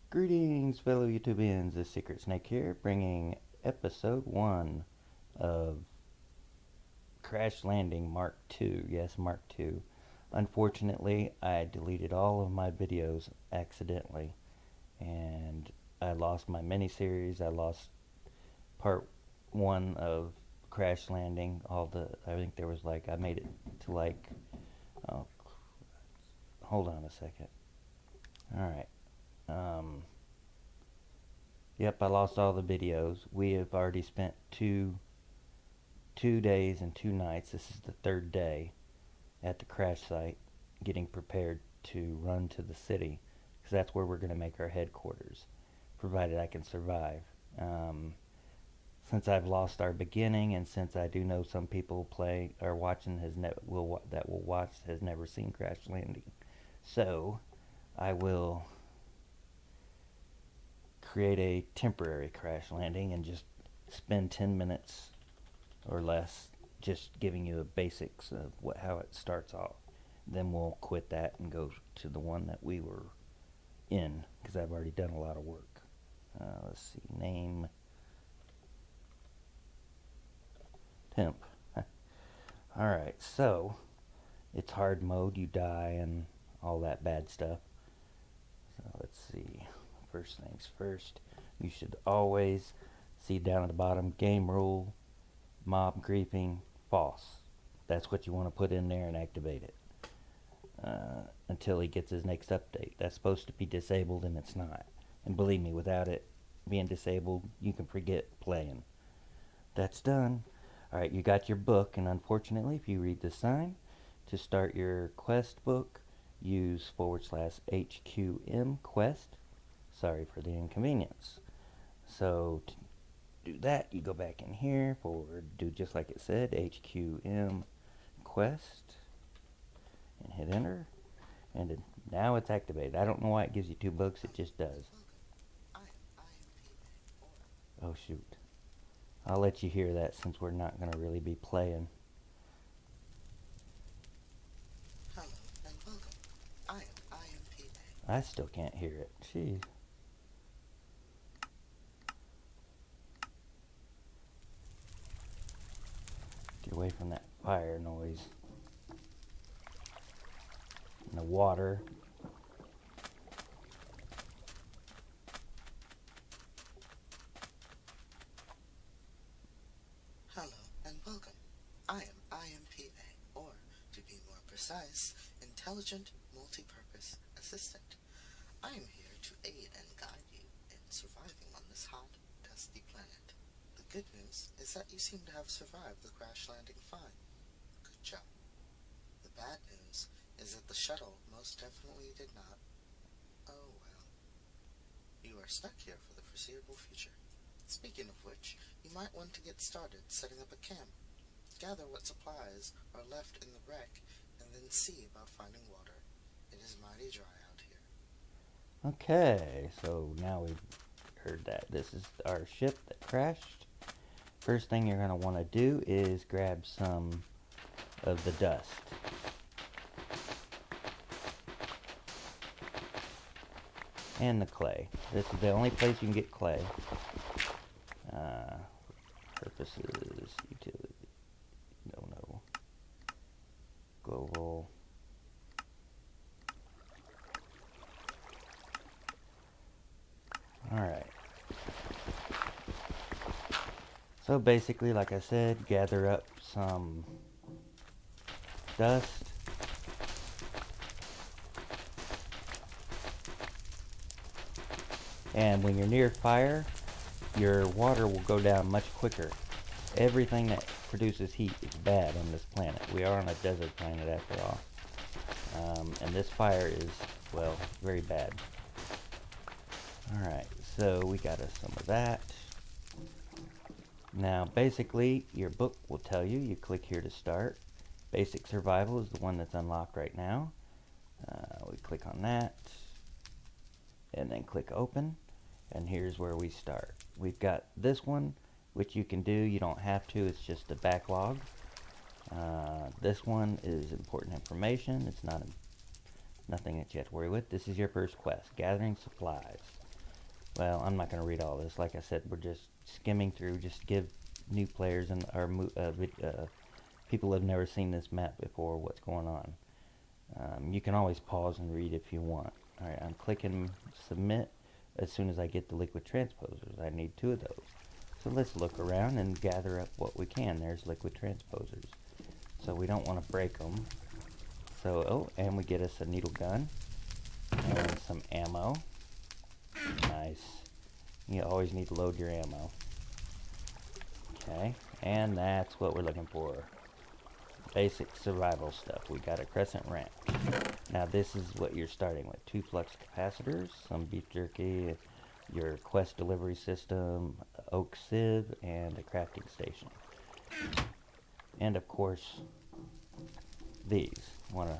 Greetings, fellow YouTubians. This SecretSnake here, bringing episode 1 of Crash Landing Mark II. Yes, Mark II. Unfortunately, I deleted all of my videos accidentally, and I lost my miniseries. I lost part 1 of Crash Landing. I think there was I made it to oh, hold on a second. Alright. Yep, I lost all the videos. We have already spent two days and 2 nights. This is the third day at the crash site, getting prepared to run to the city, because that's where we're going to make our headquarters, provided I can survive. Since I've lost our beginning, and since I do know some people watching that will watch has never seen Crash Landing, so I will create a temporary crash landing and just spend 10 minutes or less just giving you the basics of how it starts off. Then we'll quit that and go to the one that we were in, because I've already done a lot of work. Let's see, name temp. Alright, so it's hard mode, you die and all that bad stuff. So let's see. First things first, you should always see down at the bottom, game rule, mob griefing, false. That's what you want to put in there and activate it until he gets his next update. That's supposed to be disabled, and it's not. And believe me, without it being disabled, you can forget playing. That's done. Alright, you got your book, and unfortunately, if you read the sign, to start your quest book, use /HQM quest. Sorry for the inconvenience. So to do that, you go back in here, do just like it said, HQM quest, and hit enter, and now it's activated. I don't know why it gives you 2 books, it just does. Oh shoot. I'll let you hear that since we're not going to really be playing. Hello and welcome. I am IMPA. I still can't hear it. Jeez. Get away from that fire noise. And the water. Hello and welcome. I am IMPA, or to be more precise, Intelligent Multi-Purpose Assistant. I am here to aid and guide you in surviving on this hot, dusty planet. The good news is that you seem to have survived the crash landing fine. Good job. The bad news is that the shuttle most definitely did not. Oh well. You are stuck here for the foreseeable future. Speaking of which, you might want to get started setting up a camp. Gather what supplies are left in the wreck, and then see about finding water. It is mighty dry out here. Okay, so now we've heard that. This is our ship that crashed. First thing you're going to want to do is grab some of the dust. And the clay. This is the only place you can get clay. Purposes, utility, no. Global. Alright. So basically, like I said, gather up some dust. And when you're near fire, your water will go down much quicker. Everything that produces heat is bad on this planet. We are on a desert planet after all. And this fire is, well, very bad. Alright, so we got us some of that. Now, basically, your book will tell you, you click here to start. Basic Survival is the one that's unlocked right now. We click on that, and then click Open. And here's where we start. We've got this one, which you can do. You don't have to. It's just a backlog. This one is important information. It's nothing that you have to worry with. This is your first quest, gathering supplies. well, I'm not going to read all this. Like I said, we're just skimming through, just to give new players and our people who have never seen this map before what's going on. You can always pause and read if you want. Alright, I'm clicking submit as soon as I get the liquid transposers. I need 2 of those. So let's look around and gather up what we can. There's liquid transposers. So we don't want to break them. So, oh, and we get us a needle gun and some ammo. Nice. You always need to load your ammo. Okay, and that's what we're looking for. Basic survival stuff. We got a crescent wrench. Now this is what you're starting with. 2 flux capacitors, some beef jerky, your quest delivery system, oak sieve, and a crafting station. And of course, these. Want to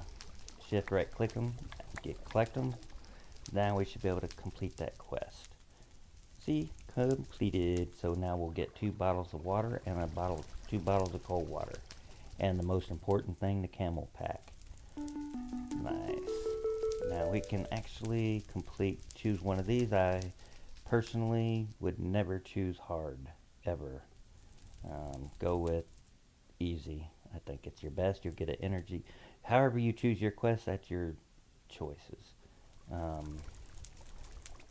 shift right click them, collect them. Now we should be able to complete that quest. See, completed. So now we'll get 2 bottles of water and 2 bottles of cold water. And the most important thing, the camel pack. Nice. Now we can actually choose one of these. I personally would never choose hard, ever. Go with easy. I think it's your best. You'll get an energy. However you choose your quest, that's your choices.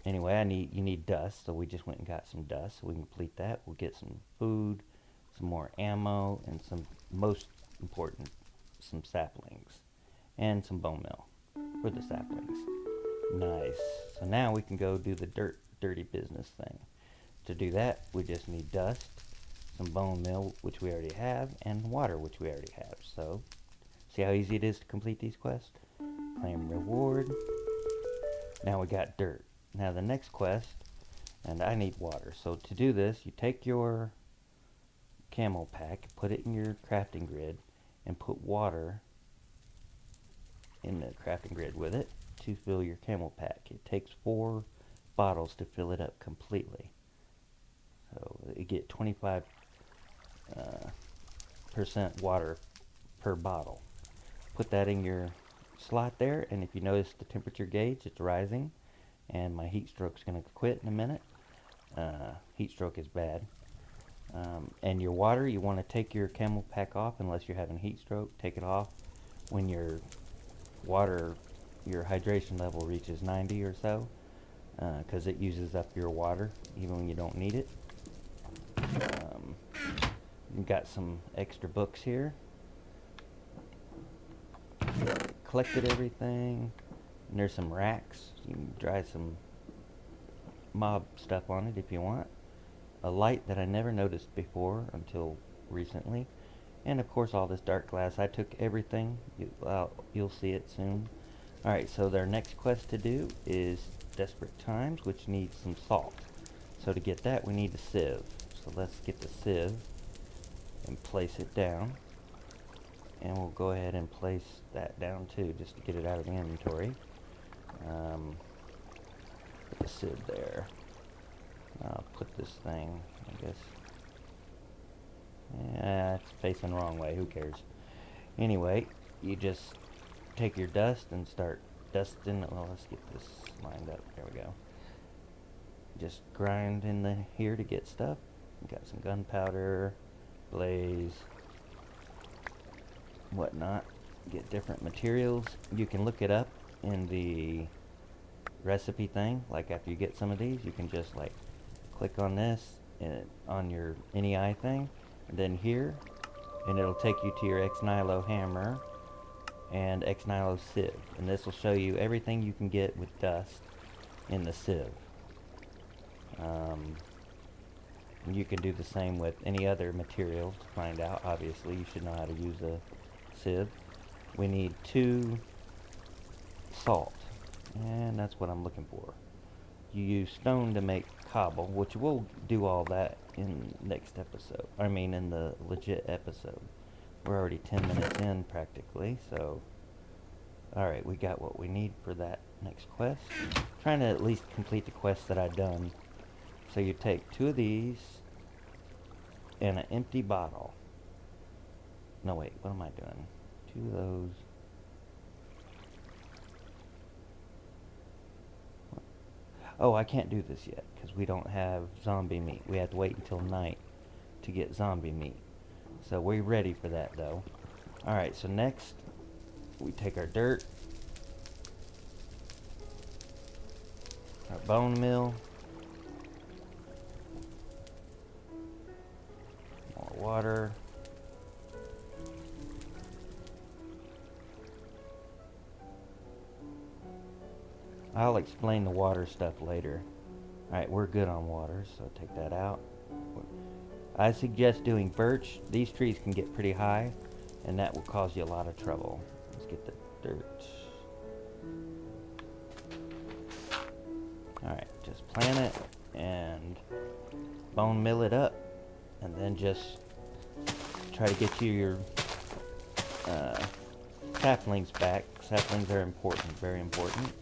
Anyway, you need dust, so we just went and got some dust. So we can complete that. We'll get some food, some more ammo, and some, most important, some saplings. And some bone meal for the saplings. Nice. So now we can go do the dirty business thing. To do that, we just need dust, some bone meal, which we already have, and water, which we already have. So, see how easy it is to complete these quests? Claim reward. Now we got dirt. Now the next quest, and I need water. So to do this, you take your camel pack, put it in your crafting grid, and put water in the crafting grid with it to fill your camel pack. It takes 4 bottles to fill it up completely. So you get 25% water per bottle. Put that in your slot there, and if you notice the temperature gauge, it's rising, and my heat stroke's going to quit in a minute. Heat stroke is bad. And your water, you want to take your camel pack off unless you're having heat stroke. Take it off when your water, your hydration level reaches 90 or so, because it uses up your water even when you don't need it. You've got some extra books here. Collected everything. And there's some racks. You can dry some mob stuff on it if you want. A light that I never noticed before until recently. And of course all this dark glass. I took everything. You'll see it soon. Alright, so their next quest to do is Desperate Times, which needs some salt. So to get that, we need a sieve. So let's get the sieve and place it down. And we'll go ahead and place that down too, just to get it out of the inventory. Put the sieve there. I'll put this thing, I guess. Yeah, it's facing the wrong way, who cares? Anyway, you just take your dust and start dusting. Well, let's get this lined up. There we go. Just grind in here to get stuff. Got some gunpowder, blaze, whatnot. Get different materials. You can look it up in the recipe thing. Like after you get some of these, you can just like click on this and on your NEI thing, and then here, and it'll take you to your Ex-Nihilo hammer and Ex-Nihilo sieve, and this will show you everything you can get with dust in the sieve. You can do the same with any other material to find out. Obviously, you should know how to use a sieve. We need 2 salt, and that's what I'm looking for. You use stone to make cobble, which we'll do all that in next episode. I mean, in the legit episode. We're already 10 minutes in practically, so alright, we got what we need for that next quest. Trying to at least complete the quest that I've done. So you take 2 of these and an empty bottle. No, wait, what am I doing? 2 of those. Oh, I can't do this yet because we don't have zombie meat. We have to wait until night to get zombie meat. So we're ready for that though. Alright, so next we take our dirt, our bone meal, more water. I'll explain the water stuff later. Alright, we're good on water, so take that out. I suggest doing birch. These trees can get pretty high, and that will cause you a lot of trouble. Let's get the dirt. Alright, just plant it and bone mill it up, and then just try to get you your saplings back. Saplings are important, very important.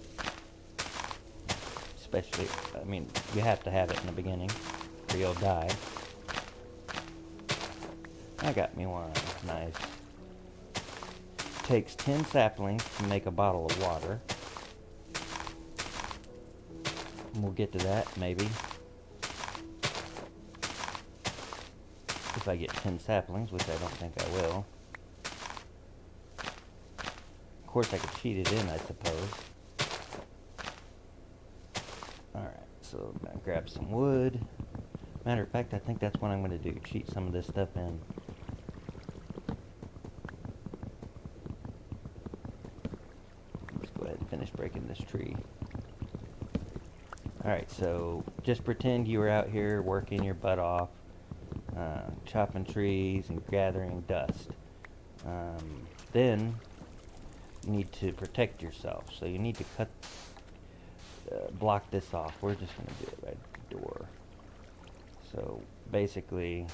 Especially, I mean, you have to have it in the beginning, or you'll die. I got me one. Nice. Takes 10 saplings to make a bottle of water. And we'll get to that, maybe. If I get 10 saplings, which I don't think I will. Of course, I could cheat it in, I suppose. Alright, so I'm going to grab some wood. Matter of fact, I think that's what I'm going to do. Cheat some of this stuff in. Let's go ahead and finish breaking this tree. Alright, so just pretend you were out here working your butt off, chopping trees and gathering dust. Then you need to protect yourself. So you need to block this off. We're just going to do it right at the door. So basically,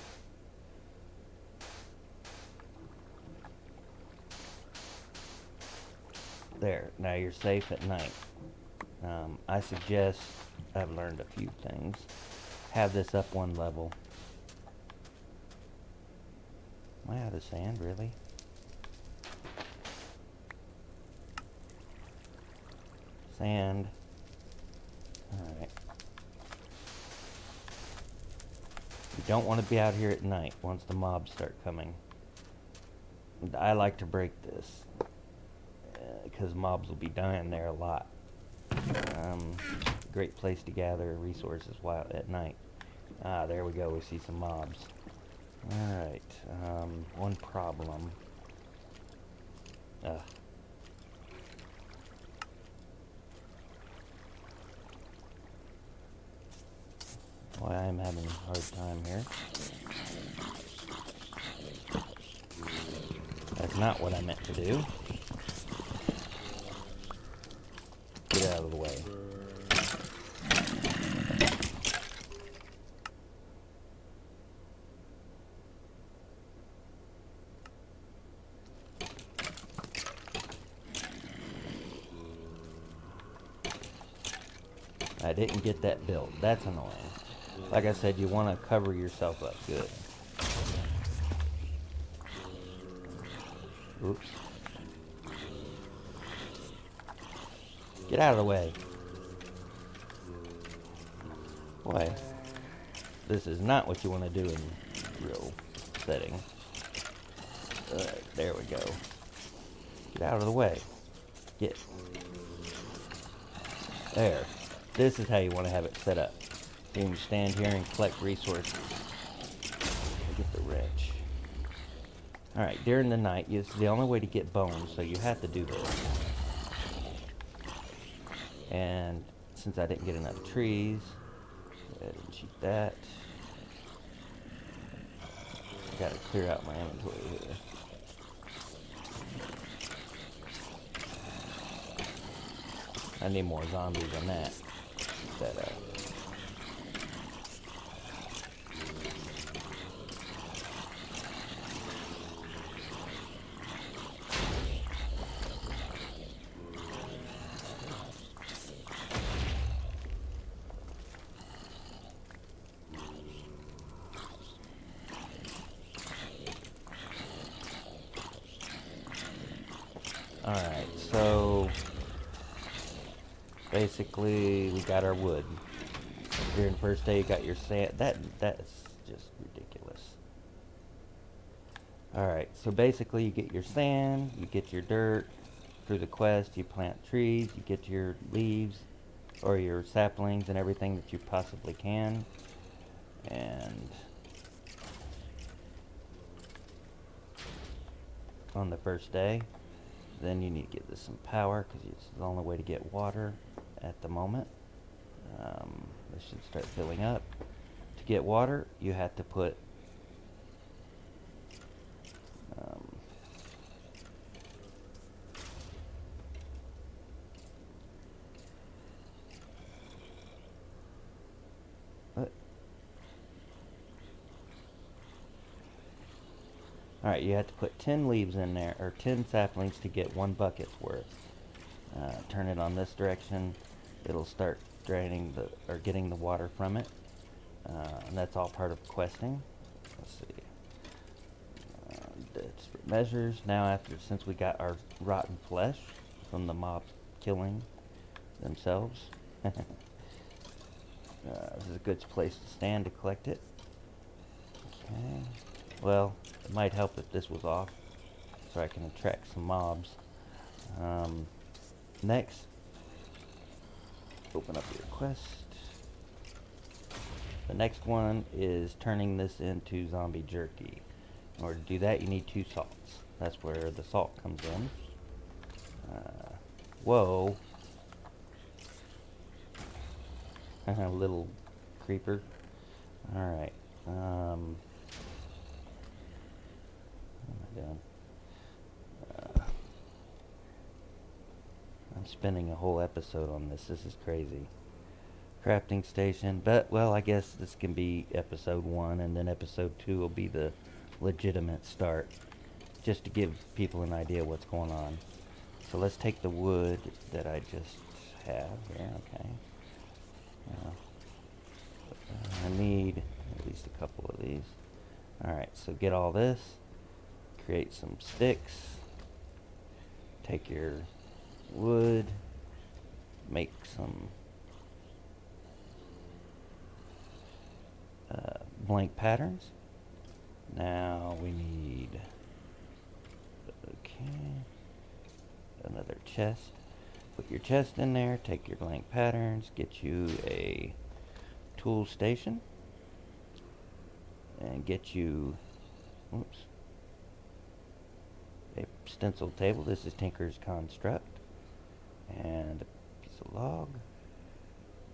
there. Now you're safe at night. I suggest, I've learned a few things. Have this up one level. Am I out of sand, really? Sand. Alright. You don't want to be out here at night once the mobs start coming. I like to break this because mobs will be dying there a lot. Great place to gather resources while at night. Ah, there we go. We see some mobs. Alright. One problem. Boy, I am having a hard time here. That's not what I meant to do. Get out of the way. I didn't get that built. That's annoying. Like I said, you want to cover yourself up good. Oops. Get out of the way. Boy, this is not what you want to do in real setting. Alright, there we go. Get out of the way. Get. There. This is how you want to have it set up. You can stand here and collect resources. Get the wrench. Alright, during the night, it's the only way to get bones, so you have to do this. And since I didn't get enough trees, go ahead and cheat that. Gotta clear out my inventory here. I need more zombies than that. Get that out. Alright, so basically we got our wood. During the first day you got your sand. That's just ridiculous. Alright, so basically you get your sand, you get your dirt. Through the quest you plant trees, you get your leaves or your saplings and everything that you possibly can. And on the first day, then you need to get this some power because it's the only way to get water at the moment. This should start filling up. To get water, you have to put Alright, you have to put 10 leaves in there, or 10 saplings to get 1 bucket's worth. Turn it on this direction, it'll start draining or getting the water from it. And that's all part of questing. Let's see. Desperate measures. Now since we got our rotten flesh from the mob killing themselves, this is a good place to stand to collect it. Okay. Well, it might help if this was off, so I can attract some mobs. Next, open up your quest. The next one is turning this into zombie jerky. In order to do that, you need 2 salts. That's where the salt comes in. Whoa. Little creeper. Alright. What am I doing? I'm spending a whole episode on this. This is crazy. Crafting station. But, well, I guess this can be episode 1, and then episode 2 will be the legitimate start. Just to give people an idea what's going on. So let's take the wood that I just have here. Okay. I need at least a couple of these. Alright, so get all this. Create some sticks. Take your wood. Make some blank patterns. Now we need, okay, another chest. Put your chest in there, take your blank patterns, get you a tool station, and get you, oops, a stencil table. This is Tinker's Construct, and a piece of log.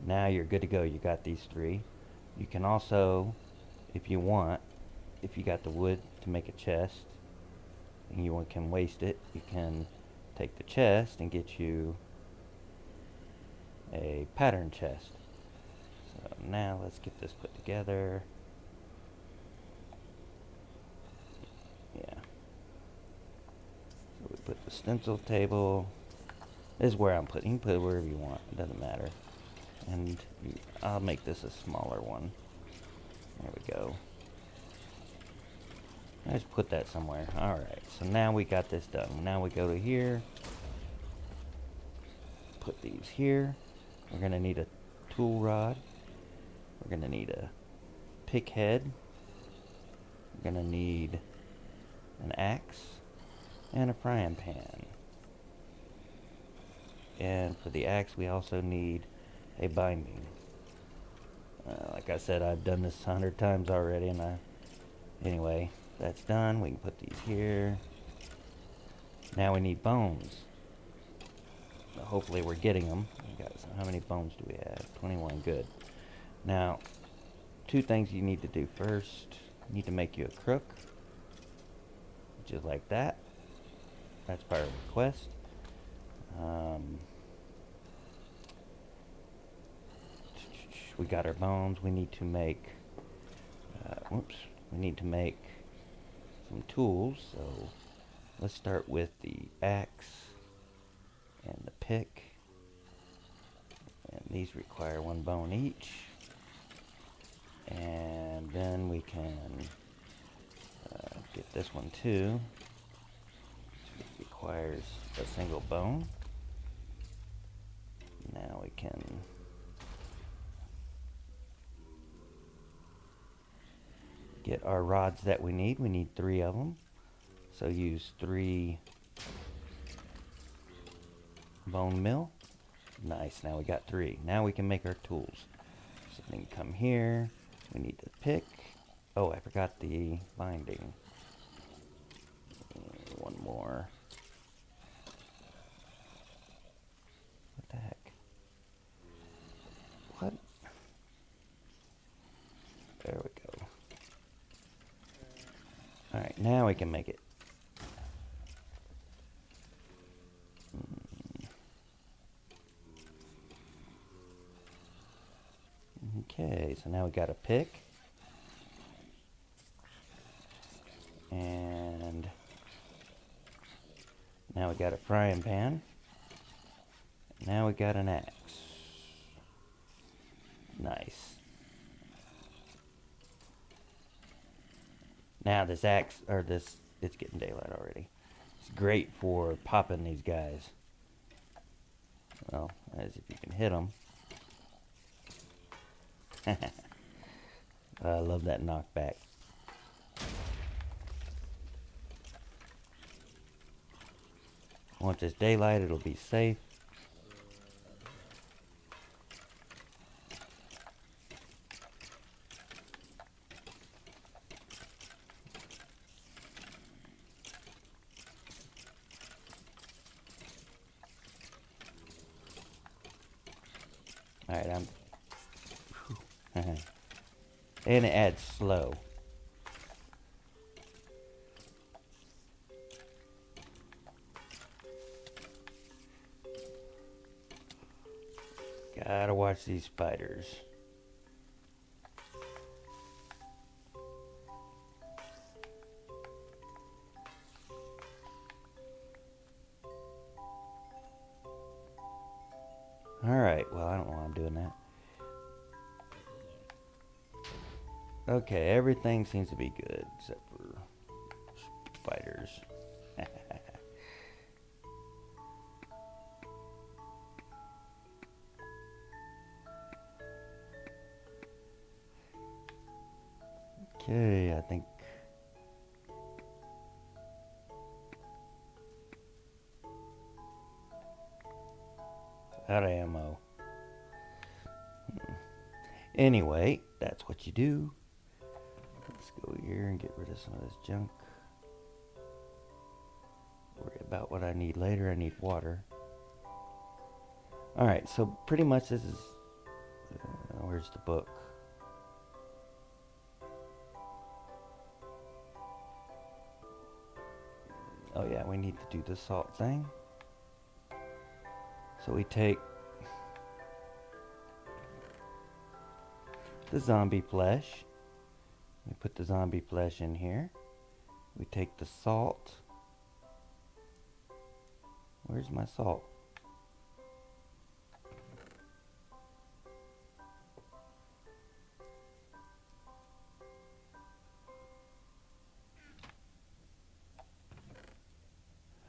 Now you're good to go. You got these 3. You can also, if you want, if you got the wood to make a chest and you can waste it, you can take the chest and get you a pattern chest. So now let's get this put together. Yeah. So we put the stencil table. This is where I'm putting. You can put it wherever you want. It doesn't matter. And I'll make this a smaller one. There we go. Let's put that somewhere. Alright, so now we got this done. Now we go to here. Put these here. We're going to need a tool rod. We're going to need a pick head. We're going to need an axe and a frying pan. And for the axe, we also need a binding. Like I said, I've done this 100 times already, and anyway, that's done. We can put these here. Now we need bones. Hopefully we're getting them. How many bones do we have? 21. Good. Now, 2 things you need to do first. You need to make you a crook, which is like that. That's part of the quest. We got our bones. We need to make we need to make some tools. So let's start with the axe and the pick, and these require 1 bone each. And then we can get this one too. It requires a single bone. Now we can get our rods that we need. We need 3 of them. So use 3 bone meal. Nice, now we got 3. Now we can make our tools. So then come here. We need the pick. Oh, I forgot the binding. One more. What the heck? What? There we go. Alright, now we can make it. Okay, so now we got a pick. And now we got a frying pan. Now we got an axe. Nice. Now this axe, or this, it's getting daylight already. It's great for popping these guys. Well, as if you can hit them. I love that knockback. Once it's daylight, it'll be safe. Alright, and it adds slow. Gotta watch these spiders. Alright, well, I don't know why I'm doing that. Okay, everything seems to be good except for spiders. Okay, I think out of ammo. Anyway, that's what you do. Let's go here and get rid of some of this junk. Worry about what I need later. I need water. Alright, so pretty much this is... where's the book? Oh yeah, we need to do the salt thing. So we take the zombie flesh. We put the zombie flesh in here. We take the salt. Where's my salt?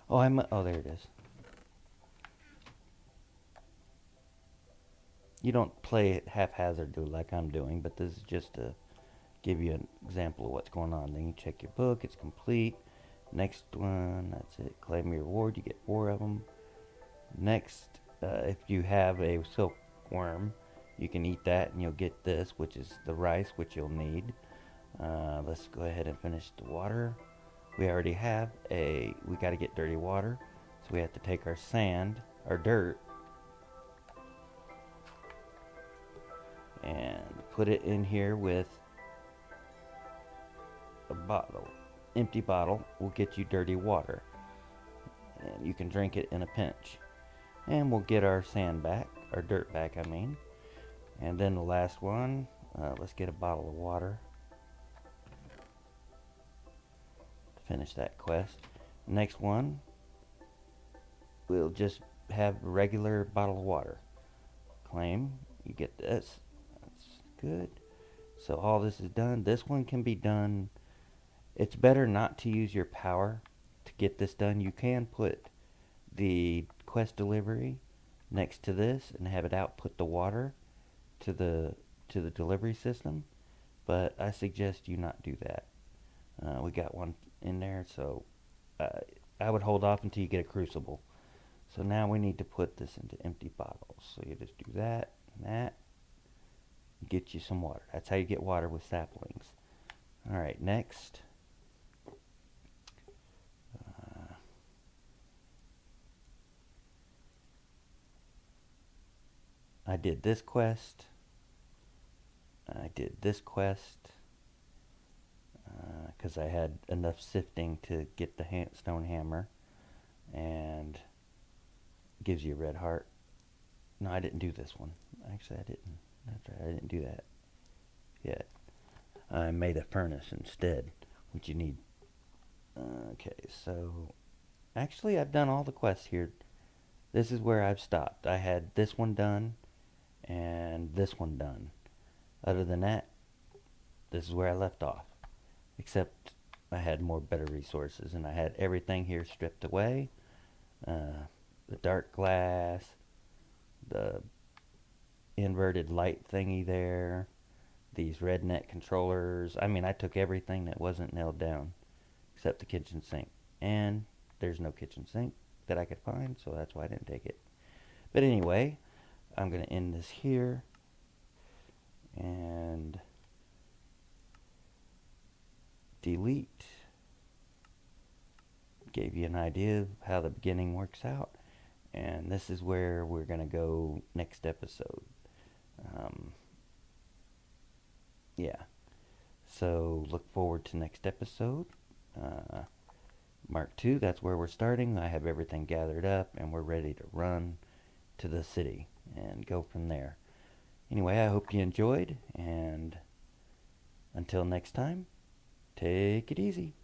Oh, oh, there it is. You don't play it haphazardly like I'm doing, but this is just to give you an example of what's going on. Then you check your book, it's complete. Next one, that's it. Claim your reward, you get 4 of them. Next, if you have a silkworm, you can eat that and you'll get this, which is the rice, which you'll need. Let's go ahead and finish the water. We already have we got to get dirty water, so we have to take our sand, our dirt, and put it in here with a bottle. Empty bottle will get you dirty water, and you can drink it in a pinch. And we'll get our sand back, our dirt back, I mean. And then the last one, let's get a bottle of water. Finish that quest. Next one, we'll just have a regular bottle of water. Claim, you get this. That's good. So all this is done. This one can be done. It's better not to use your power to get this done. You can put the quest delivery next to this and have it output the water to the delivery system, but I suggest you not do that. We got one in there, so uh, I would hold off until you get a crucible. So now we need to put this into empty bottles. So you just do that and that. Get you some water. That's how you get water with saplings. All right, next. I did this quest. I did this quest because I had enough sifting to get the stone hammer, and gives you a red heart. No, I didn't do this one. Actually, I didn't. That's right, I didn't do that yet. I made a furnace instead, which you need. Okay, so actually I've done all the quests here. This is where I've stopped. I had this one done and this one done. Other than that, this is where I left off. Except I had more better resources and I had everything here stripped away. The dark glass, the inverted light thingy there, these redneck controllers. I mean, I took everything that wasn't nailed down except the kitchen sink. And there's no kitchen sink that I could find, so that's why I didn't take it. But anyway, I'm going to end this here. And delete. Gave you an idea of how the beginning works out. And this is where we're going to go next episode. Yeah. So look forward to next episode. Mark 2, that's where we're starting. I have everything gathered up and we're ready to run to the city and go from there. Anyway, I hope you enjoyed, and until next time, take it easy.